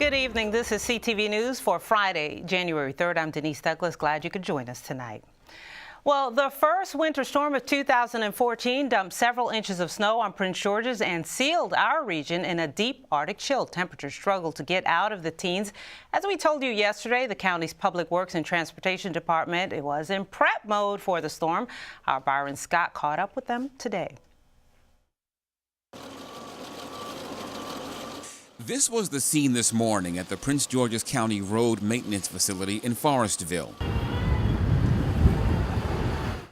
Good evening. This is CTV News for Friday, January 3rd. I'm Denise Douglas. Glad you could join us tonight. Well, the first winter storm of 2014 dumped several inches of snow on Prince George's and sealed our region in a deep Arctic chill. Temperatures struggled to get out of the teens. As we told you yesterday, the county's Public Works and Transportation Department was in prep mode for the storm. Our Byron Scott caught up with them today. This was the scene this morning at the Prince George's County Road Maintenance Facility in Forestville.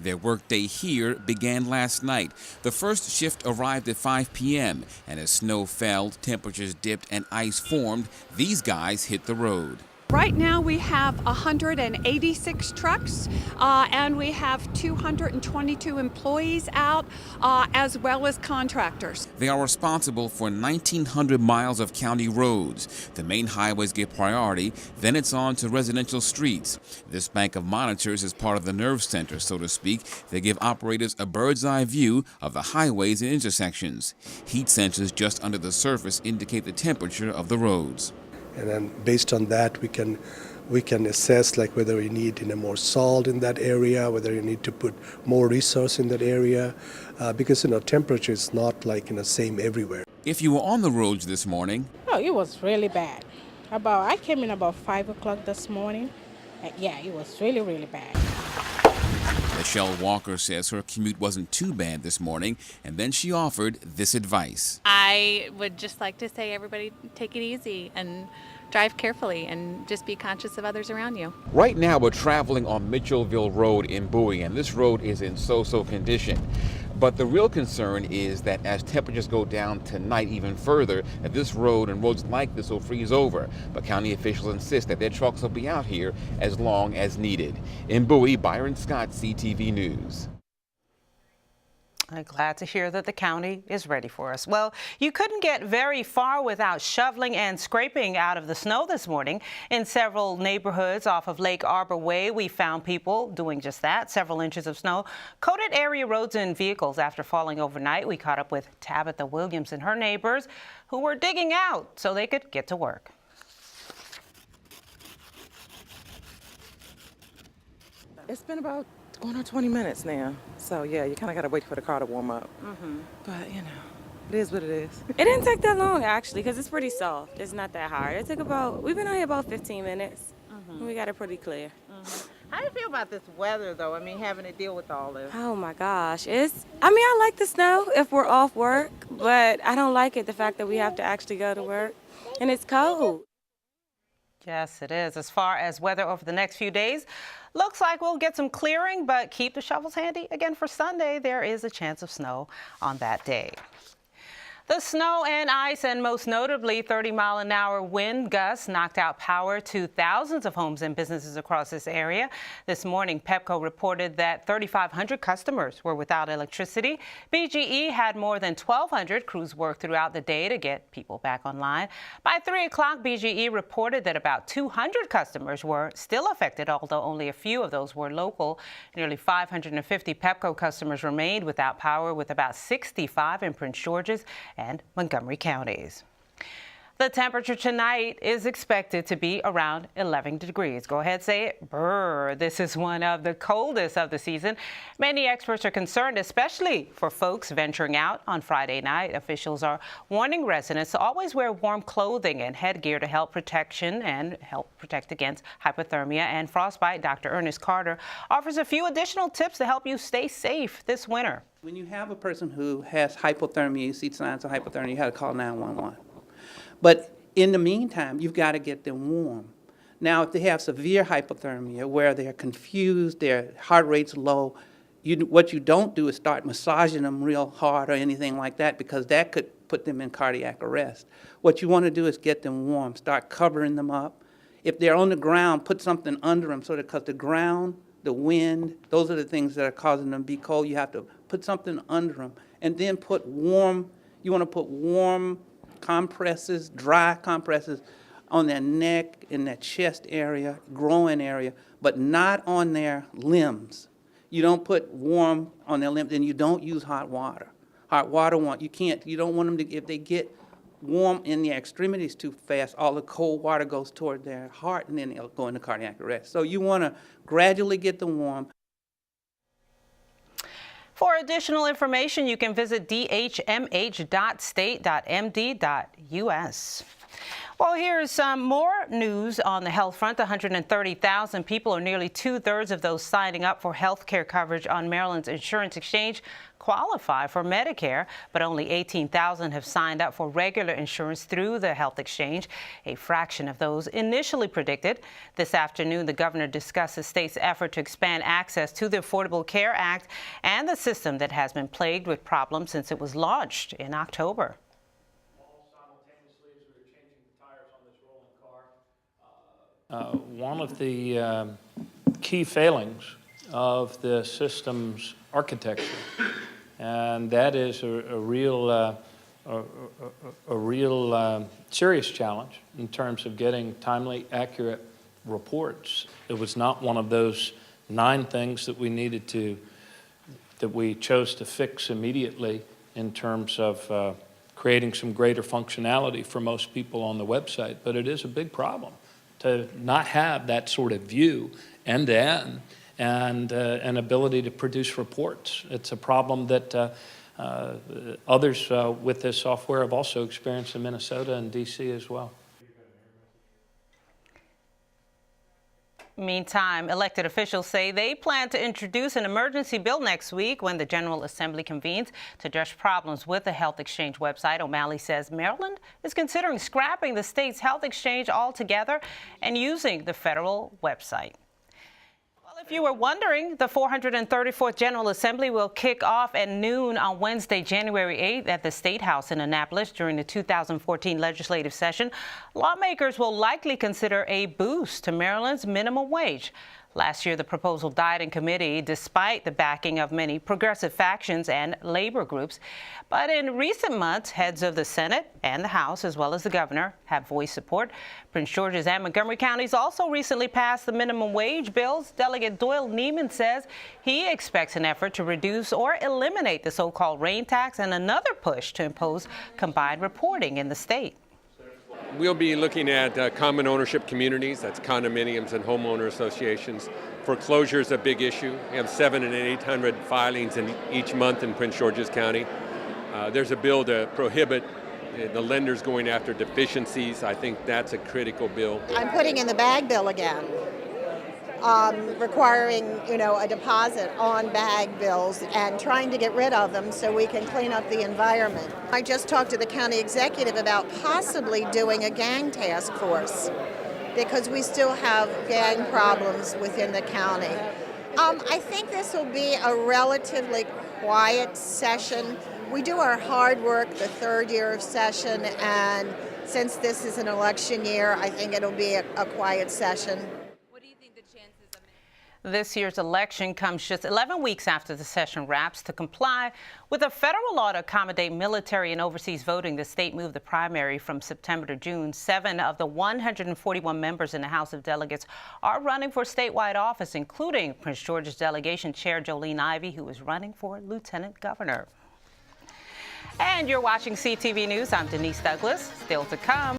Their workday here began last night. The first shift arrived at 5 p.m., and as snow fell, temperatures dipped, and ice formed, these guys hit the road. Right now we have 186 trucks and we have 222 employees out as well as contractors. They are responsible for 1,900 miles of county roads. The main highways get priority, then it's on to residential streets. This bank of monitors is part of the nerve center, so to speak. They give operators a bird's eye view of the highways and intersections. Heat sensors just under the surface indicate the temperature of the roads. And then based on that, we can assess like whether you need more salt in that area, whether you need to put more resource in that area, because temperature is not like same everywhere. If you were on the roads this morning, oh, it was really bad. I came in about 5 o'clock this morning. Yeah, it was really, really bad. Michelle Walker says her commute wasn't too bad this morning, and then she offered this advice. I would just like to say everybody take it easy and drive carefully and just be conscious of others around you. Right now we're traveling on Mitchellville Road in Bowie, and this road is in so-so condition. But the real concern is that as temperatures go down tonight even further, that this road and roads like this will freeze over. But county officials insist that their trucks will be out here as long as needed. In Bowie, Byron Scott, CTV News. I'm glad to hear that the county is ready for us. Well, you couldn't get very far without shoveling and scraping out of the snow this morning. In several neighborhoods off of Lake Arbor Way, we found people doing just that. Several inches of snow coated area roads and vehicles after falling overnight. We caught up with Tabitha Williams and her neighbors who were digging out so they could get to work. It's been about going on 20 minutes now. So yeah, you kind of got to wait for the car to warm up. But it is what it is. It didn't take that long actually, because it's pretty soft. It's not that hard. We've been out here about 15 minutes. We got it pretty clear. How do you feel about this weather though? I mean, having to deal with all this. Oh my gosh. I like the snow if we're off work, but I don't like the fact that we have to actually go to work and it's cold. Yes, it is. As far as weather over the next few days, looks like we'll get some clearing, but keep the shovels handy. Again, for Sunday, there is a chance of snow on that day. The snow and ice, and most notably 30-mile-an-hour wind gusts, knocked out power to thousands of homes and businesses across this area. This morning, Pepco reported that 3,500 customers were without electricity. BGE had more than 1,200 crews work throughout the day to get people back online. By 3 o'clock, BGE reported that about 200 customers were still affected, although only a few of those were local. Nearly 550 Pepco customers remained without power, with about 65 in Prince George's and Montgomery counties. The temperature tonight is expected to be around 11 degrees. Go ahead, say it. Brr. This is one of the coldest of the season. Many experts are concerned, especially for folks venturing out on Friday night. Officials are warning residents to always wear warm clothing and headgear to help protect against hypothermia and frostbite. Dr. Ernest Carter offers a few additional tips to help you stay safe this winter. When you have a person who has hypothermia, you see signs of hypothermia, you have to call 911. But in the meantime, you've got to get them warm. Now, if they have severe hypothermia where they're confused, their heart rate's low, what you don't do is start massaging them real hard or anything like that, because that could put them in cardiac arrest. What you want to do is get them warm, start covering them up. If they're on the ground, put something under them, so that, because the ground, the wind, those are the things that are causing them to be cold. You have to put something under them, and then you want to put warm compresses, dry compresses on their neck, in their chest area, groin area, but not on their limbs. You don't put warm on their limbs, and you don't use hot water. Hot water, you don't want them to, if they get warm in the extremities too fast, all the cold water goes toward their heart, and then they'll go into cardiac arrest. So you want to gradually get them warm. For additional information, you can visit dhmh.state.md.us. Well, here's some more news on the health front. 130,000 people, or nearly 2/3 of those signing up for health care coverage on Maryland's insurance exchange, qualify for Medicare, but only 18,000 have signed up for regular insurance through the health exchange, a fraction of those initially predicted. This afternoon, the governor discussed the state's effort to expand access to the Affordable Care Act and the system that has been plagued with problems since it was launched in October. One of the key failings of the system's architecture, and that is a real serious challenge in terms of getting timely, accurate reports. It was not one of those 9 things that we chose to fix immediately in terms of creating some greater functionality for most people on the website, but it is a big problem to not have that sort of view end-to-end and an ability to produce reports. It's a problem that others with this software have also experienced in Minnesota and DC as well. Meantime, elected officials say they plan to introduce an emergency bill next week when the General Assembly convenes to address problems with the health exchange website. O'Malley says Maryland is considering scrapping the state's health exchange altogether and using the federal website. If you were wondering, the 434th General Assembly will kick off at noon on Wednesday, January 8th at the State House in Annapolis during the 2014 legislative session. Lawmakers will likely consider a boost to Maryland's minimum wage. Last year, the proposal died in committee despite the backing of many progressive factions and labor groups. But in recent months, heads of the Senate and the House, as well as the governor, have voiced support. Prince George's and Montgomery counties also recently passed the minimum wage bills. Delegate Doyle Neiman says he expects an effort to reduce or eliminate the so-called rain tax and another push to impose combined reporting in the state. We'll be looking at common ownership communities, that's condominiums and homeowner associations. Foreclosure is a big issue. We have 700 and 800 filings in each month in Prince George's County. There's a bill to prohibit the lenders going after deficiencies. I think that's a critical bill. I'm putting in the bag bill again, requiring, a deposit on bag bills and trying to get rid of them so we can clean up the environment. I just talked to the county executive about possibly doing a gang task force because we still have gang problems within the county. I think this will be a relatively quiet session. We do our hard work the third year of session, and since this is an election year, I think it'll be a quiet session. This year's election comes just 11 weeks after the session wraps. To comply with a federal law to accommodate military and overseas voting, the state moved the primary from September to June. 7 of the 141 members in the House of Delegates are running for statewide office, including Prince George's delegation chair Jolene Ivey, who is running for lieutenant governor. And you're watching CTV News. I'm Denise Douglas. Still to come.